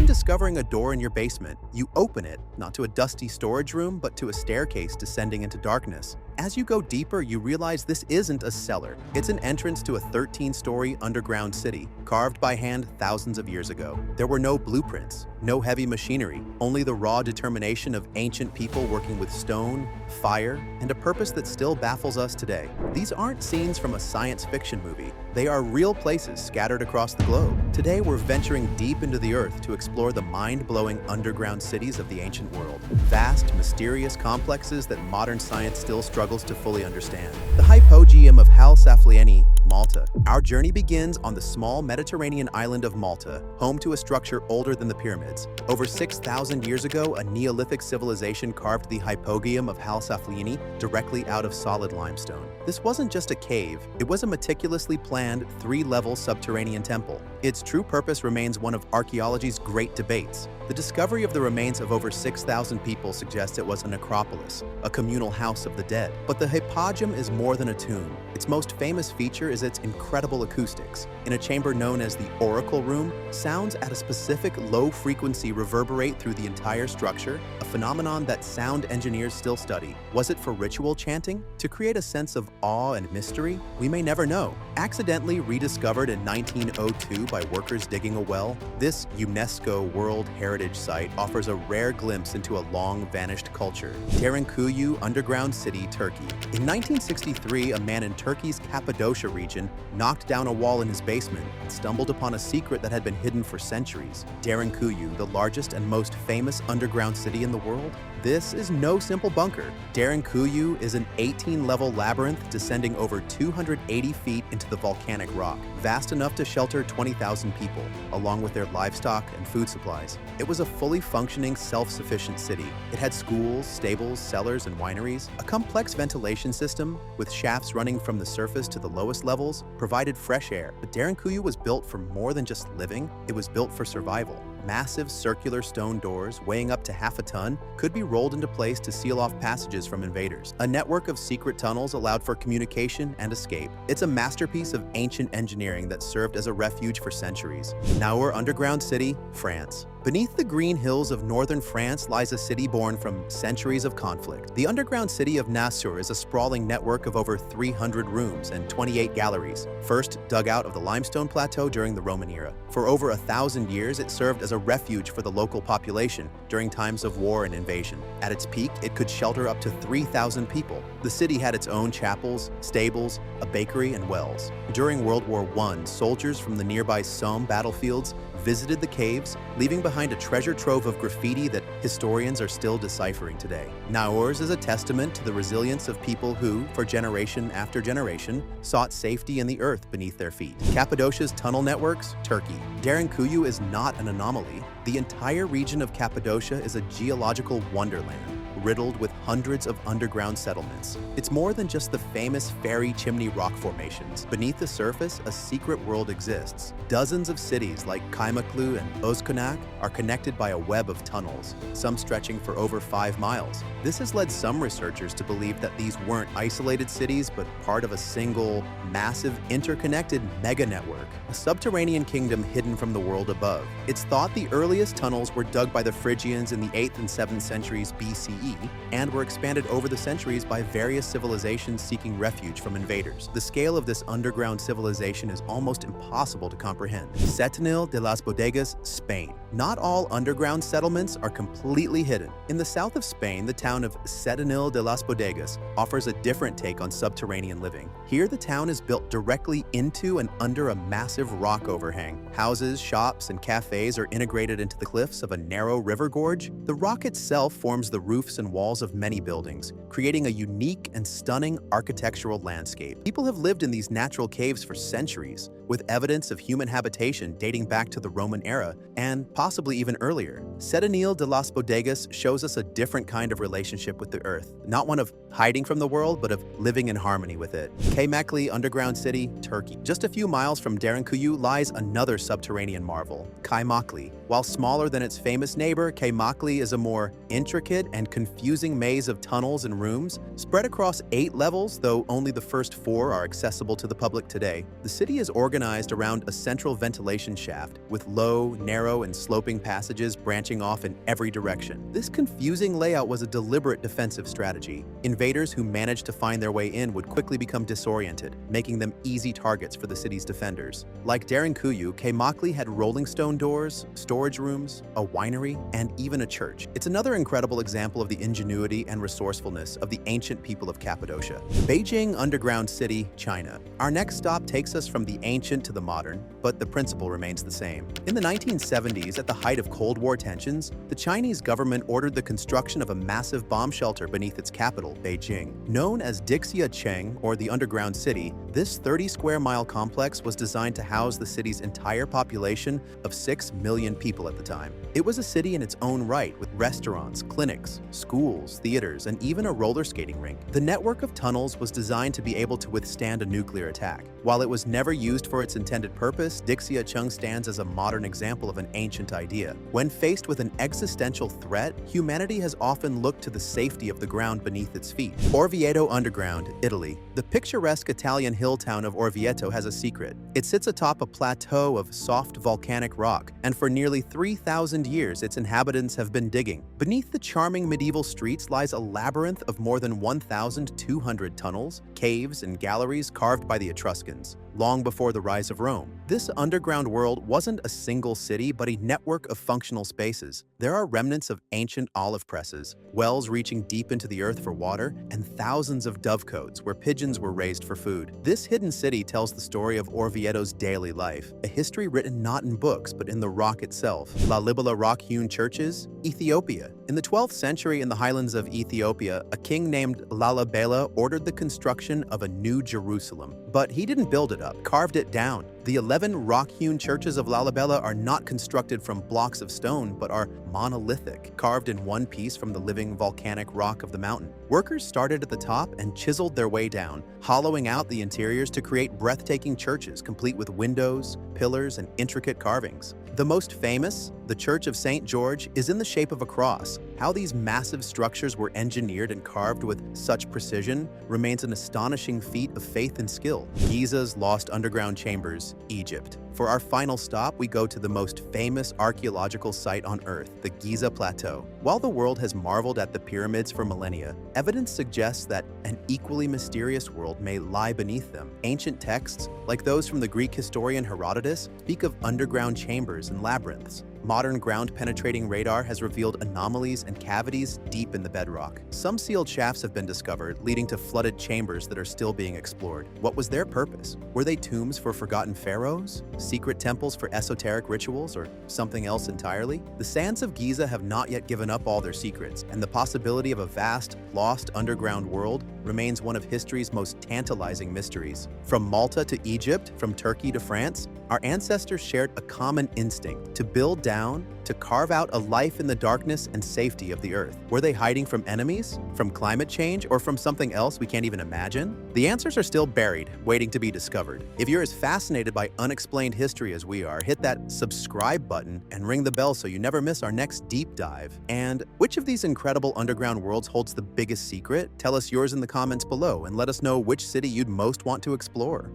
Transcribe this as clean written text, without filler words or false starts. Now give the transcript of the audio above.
Imagine discovering a door in your basement. You open it, not to a dusty storage room, but to a staircase descending into darkness. As you go deeper, you realize this isn't a cellar. It's an entrance to a 13-story underground city, carved by hand thousands of years ago. There were no blueprints, no heavy machinery, only the raw determination of ancient people working with stone, fire, and a purpose that still baffles us today. These aren't scenes from a science fiction movie. They are real places scattered across the globe. Today, we're venturing deep into the earth to explore the mind-blowing underground cities of the ancient world. Vast, mysterious complexes that modern science still struggles to fully understand. The Hypogeum of Hal-Saflieni, Malta. Our journey begins on the small Mediterranean island of Malta, home to a structure older than the pyramids. Over 6,000 years ago, a Neolithic civilization carved the Hypogeum of Hal-Saflieni directly out of solid limestone. This wasn't just a cave, it was a meticulously planned, three-level subterranean temple. Its true purpose remains one of archaeology's great debates. The discovery of the remains of over 6,000 people suggests it was a necropolis, a communal house of the dead. But the Hypogeum is more than a tomb. Its most famous feature is its incredible acoustics. In a chamber known as the Oracle Room, sounds at a specific low frequency reverberate through the entire structure, a phenomenon that sound engineers still study. Was it for ritual chanting? To create a sense of awe and mystery? We may never know. Accidentally rediscovered in 1902 by workers digging a well, this UNESCO World Heritage Site offers a rare glimpse into a long-vanished culture. Derinkuyu Underground City, Turkey. In 1963, a man in Turkey's Cappadocia region knocked down a wall in his basement and stumbled upon a secret that had been hidden for centuries. Derinkuyu, the largest and most famous underground city in the world? This is no simple bunker. Derinkuyu is an 18-level labyrinth descending over 280 feet into the volcanic rock, vast enough to shelter 20,000 people, along with their livestock and food supplies. It was a fully functioning, self-sufficient city. It had schools, stables, cellars, and wineries. A complex ventilation system, with shafts running from the surface to the lowest levels, provided fresh air. But Derinkuyu was built for more than just living, it was built for survival. Massive circular stone doors, weighing up to half a ton, could be rolled into place to seal off passages from invaders. A network of secret tunnels allowed for communication and escape. It's a masterpiece of ancient engineering that served as a refuge for centuries. Naur Underground City, France. Beneath the green hills of northern France lies a city born from centuries of conflict. The underground city of Nassau is a sprawling network of over 300 rooms and 28 galleries, first dug out of the limestone plateau during the Roman era. For over 1,000 years, it served as a refuge for the local population during times of war and invasion. At its peak, it could shelter up to 3,000 people. The city had its own chapels, stables, a bakery, and wells. During World War I, soldiers from the nearby Somme battlefields visited the caves, leaving behind a treasure trove of graffiti that historians are still deciphering today. Naurs is a testament to the resilience of people who, for generation after generation, sought safety in the earth beneath their feet. Cappadocia's tunnel networks, Turkey. Derinkuyu is not an anomaly. The entire region of Cappadocia is a geological wonderland, riddled with hundreds of underground settlements. It's more than just the famous fairy chimney rock formations. Beneath the surface, a secret world exists. Dozens of cities like Kaymaklı and Özkonak are connected by a web of tunnels, some stretching for over 5 miles. This has led some researchers to believe that these weren't isolated cities, but part of a single, massive, interconnected mega-network, a subterranean kingdom hidden from the world above. It's thought the earliest tunnels were dug by the Phrygians in the 8th and 7th centuries BCE, and were expanded over the centuries by various civilizations seeking refuge from invaders. The scale of this underground civilization is almost impossible to comprehend. Setenil de las Bodegas, Spain. Not all underground settlements are completely hidden. In the south of Spain, the town of Setenil de las Bodegas offers a different take on subterranean living. Here, the town is built directly into and under a massive rock overhang. Houses, shops, and cafes are integrated into the cliffs of a narrow river gorge. The rock itself forms the roofs and walls of many buildings, creating a unique and stunning architectural landscape. People have lived in these natural caves for centuries, with evidence of human habitation dating back to the Roman era and possibly even earlier. Setenil de las Bodegas shows us a different kind of relationship with the earth, not one of hiding from the world, but of living in harmony with it. Kaymaklı Underground City, Turkey. Just a few miles from Derinkuyu lies another subterranean marvel, Kaymaklı. While smaller than its famous neighbor, Kaymaklı is a more intricate and confusing maze of tunnels and rooms, spread across 8 levels, though only the first 4 are accessible to the public today. The city is organized organized around a central ventilation shaft with low, narrow, and sloping passages branching off in every direction. This confusing layout was a deliberate defensive strategy. Invaders who managed to find their way in would quickly become disoriented, making them easy targets for the city's defenders. Like Derinkuyu, Keimakli had rolling stone doors, storage rooms, a winery, and even a church. It's another incredible example of the ingenuity and resourcefulness of the ancient people of Cappadocia. Beijing Underground City, China. Our next stop takes us from the ancient to the modern, but the principle remains the same. In the 1970s, at the height of Cold War tensions, the Chinese government ordered the construction of a massive bomb shelter beneath its capital, Beijing. Known as Dixiacheng, or the Underground City, this 30-square-mile complex was designed to house the city's entire population of 6 million people at the time. It was a city in its own right, with restaurants, clinics, schools, theaters, and even a roller skating rink. The network of tunnels was designed to be able to withstand a nuclear attack. While it was never used for its intended purpose, Dixiacheng stands as a modern example of an ancient idea. When faced with an existential threat, humanity has often looked to the safety of the ground beneath its feet. Orvieto Underground, Italy. The picturesque Italian hill town of Orvieto has a secret. It sits atop a plateau of soft volcanic rock, and for nearly 3,000 years its inhabitants have been digging. Beneath the charming medieval streets lies a labyrinth of more than 1,200 tunnels, caves, and galleries carved by the Etruscans, long before the rise of Rome. This underground world wasn't a single city, but a network of functional spaces. There are remnants of ancient olive presses, wells reaching deep into the earth for water, and thousands of dovecotes where pigeons were raised for food. This hidden city tells the story of Orvieto's daily life, a history written not in books, but in the rock itself. Lalibela rock-hewn churches, Ethiopia. In the 12th century, in the highlands of Ethiopia, a king named Lalibela ordered the construction of a new Jerusalem. But he didn't build it up, carved it down. The 11 rock-hewn churches of Lalibela are not constructed from blocks of stone, but are monolithic, carved in one piece from the living volcanic rock of the mountain. Workers started at the top and chiseled their way down, hollowing out the interiors to create breathtaking churches complete with windows, pillars, and intricate carvings. The most famous, the Church of St. George, is in the shape of a cross. How these massive structures were engineered and carved with such precision remains an astonishing feat of faith and skill. Giza's lost underground chambers, Egypt. For our final stop, we go to the most famous archaeological site on Earth, the Giza Plateau. While the world has marveled at the pyramids for millennia, evidence suggests that an equally mysterious world may lie beneath them. Ancient texts, like those from the Greek historian Herodotus, speak of underground chambers and labyrinths. Modern ground-penetrating radar has revealed anomalies and cavities deep in the bedrock. Some sealed shafts have been discovered, leading to flooded chambers that are still being explored. What was their purpose? Were they tombs for forgotten pharaohs? Secret temples for esoteric rituals? Or something else entirely? The sands of Giza have not yet given up all their secrets, and the possibility of a vast, lost underground world remains one of history's most tantalizing mysteries. From Malta to Egypt, from Turkey to France, our ancestors shared a common instinct to build down, to carve out a life in the darkness and safety of the earth. Were they hiding from enemies, from climate change, or from something else we can't even imagine? The answers are still buried, waiting to be discovered. If you're as fascinated by unexplained history as we are, hit that subscribe button and ring the bell so you never miss our next deep dive. And which of these incredible underground worlds holds the biggest secret? Tell us yours in the comments below and let us know which city you'd most want to explore.